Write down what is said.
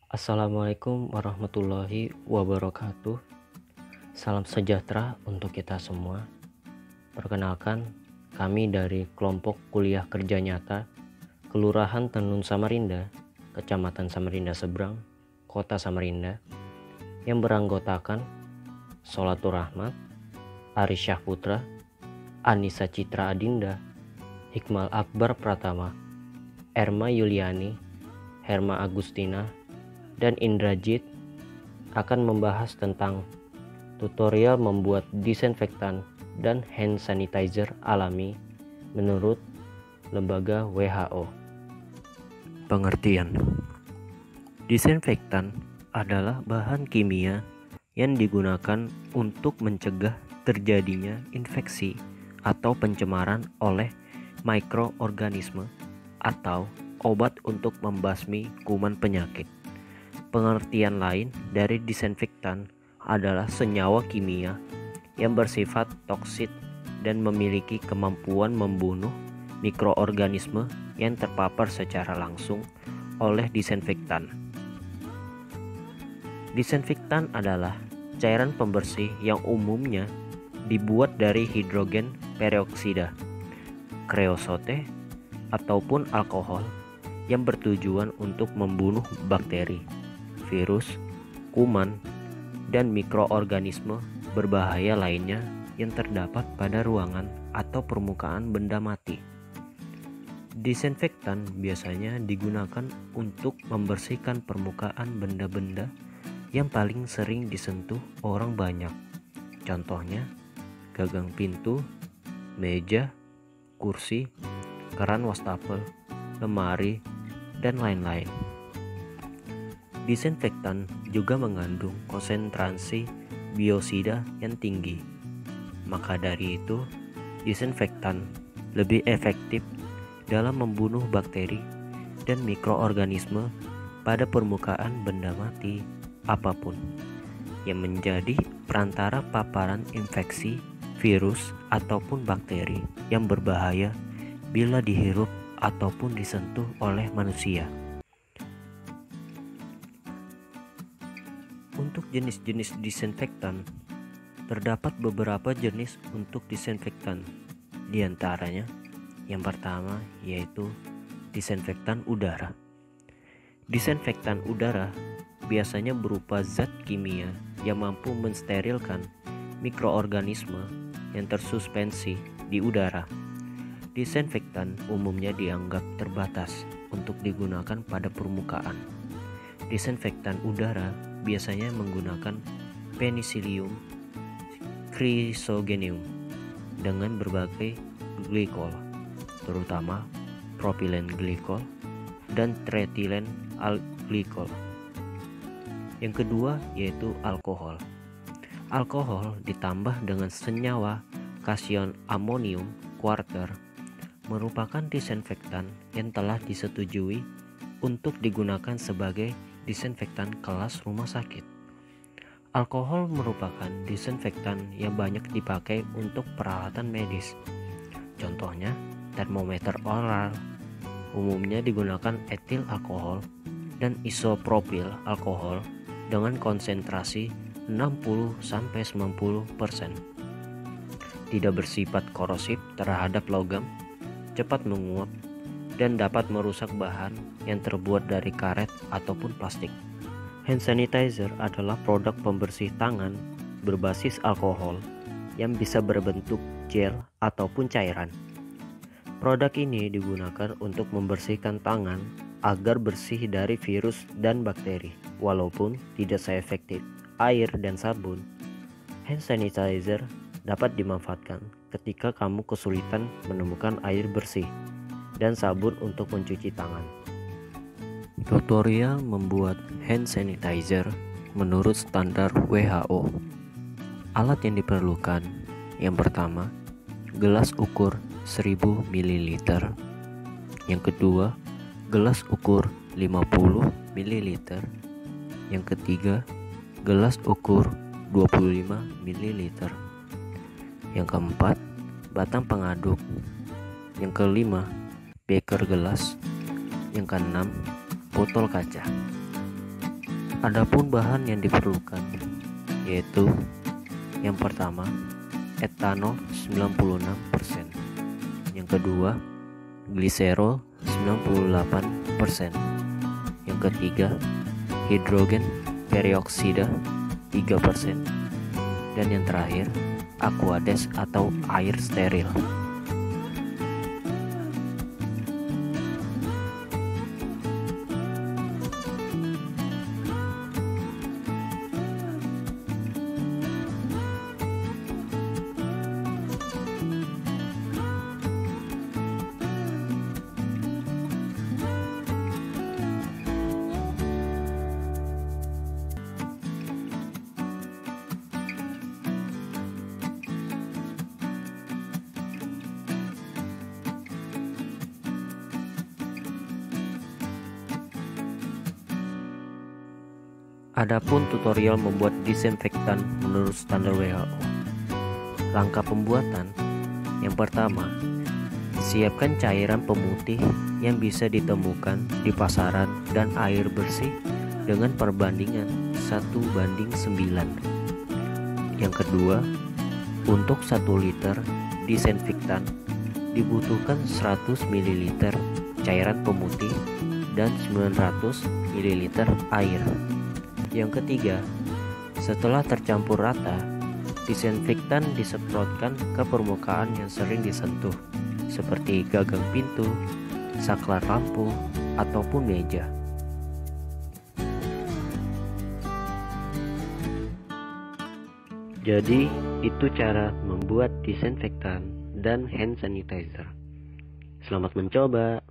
Assalamualaikum warahmatullahi wabarakatuh. Salam sejahtera untuk kita semua. Perkenalkan, kami dari kelompok kuliah kerja nyata Kelurahan Tenun Samarinda, Kecamatan Samarinda Seberang, Kota Samarinda, yang beranggotakan Sholatur Rahmat, Aris Syahputra, Anissa Citra Adinda, Hikmal Akbar Pratama, Erma Yuliani, Herma Agustina, dan Indrajit akan membahas tentang tutorial membuat disinfektan dan hand sanitizer alami menurut lembaga WHO. Pengertian: disinfektan adalah bahan kimia yang digunakan untuk mencegah terjadinya infeksi atau pencemaran oleh mikroorganisme atau obat untuk membasmi kuman penyakit. Pengertian lain dari disinfektan adalah senyawa kimia yang bersifat toksit dan memiliki kemampuan membunuh mikroorganisme yang terpapar secara langsung oleh disinfektan. Disinfektan adalah cairan pembersih yang umumnya dibuat dari hidrogen peroksida, kreosote, ataupun alkohol yang bertujuan untuk membunuh bakteri, virus, kuman, dan mikroorganisme berbahaya lainnya yang terdapat pada ruangan atau permukaan benda mati. Disinfektan biasanya digunakan untuk membersihkan permukaan benda-benda yang paling sering disentuh orang banyak. Contohnya, gagang pintu, meja, kursi, keran wastafel, lemari, dan lain-lain. Disinfektan juga mengandung konsentrasi biosida yang tinggi. Maka dari itu, disinfektan lebih efektif dalam membunuh bakteri dan mikroorganisme pada permukaan benda mati apapun yang menjadi perantara paparan infeksi, virus, ataupun bakteri yang berbahaya bila dihirup ataupun disentuh oleh manusia. Untuk jenis-jenis disinfektan, terdapat beberapa jenis untuk disinfektan. Di antaranya, yang pertama yaitu disinfektan udara. Disinfektan udara biasanya berupa zat kimia yang mampu mensterilkan mikroorganisme yang tersuspensi di udara. Disinfektan umumnya dianggap terbatas untuk digunakan pada permukaan. Disinfektan udara biasanya menggunakan Penicillium Chrysogenum dengan berbagai glikol, terutama propilen glikol dan tretilen glikol. Yang kedua yaitu alkohol. Alkohol ditambah dengan senyawa kation amonium quarter merupakan disinfektan yang telah disetujui untuk digunakan sebagai disinfektan kelas rumah sakit. Alkohol merupakan disinfektan yang banyak dipakai untuk peralatan medis. Contohnya, termometer oral umumnya digunakan etil alkohol dan isopropil alkohol dengan konsentrasi 60-90%. Tidak bersifat korosif terhadap logam, cepat menguap, dan dapat merusak bahan yang terbuat dari karet ataupun plastik. Hand sanitizer adalah produk pembersih tangan berbasis alkohol yang bisa berbentuk gel ataupun cairan. Produk ini digunakan untuk membersihkan tangan agar bersih dari virus dan bakteri. Walaupun tidak seefektif air dan sabun, hand sanitizer dapat dimanfaatkan ketika kamu kesulitan menemukan air bersih dan sabun untuk mencuci tangan. Tutorial membuat hand sanitizer menurut standar WHO. Alat yang diperlukan: yang pertama, gelas ukur 1000 ml. Yang kedua, gelas ukur 50 ml. Yang ketiga, gelas ukur 25 ml. Yang keempat, batang pengaduk. Yang kelima, beker gelas. Yang keenam, botol kaca. Adapun bahan yang diperlukan yaitu yang pertama etanol 96%, yang kedua gliserol 98%, yang ketiga hidrogen peroksida 3%, dan yang terakhir aqueous atau air steril. Adapun tutorial membuat disinfektan menurut standar WHO. Langkah pembuatan: yang pertama, siapkan cairan pemutih yang bisa ditemukan di pasaran dan air bersih dengan perbandingan 1:9. Yang kedua, untuk 1 liter disinfektan dibutuhkan 100 ml cairan pemutih dan 900 ml air. Yang ketiga, setelah tercampur rata, disinfektan disemprotkan ke permukaan yang sering disentuh, seperti gagang pintu, saklar lampu, ataupun meja. Jadi, itu cara membuat disinfektan dan hand sanitizer. Selamat mencoba!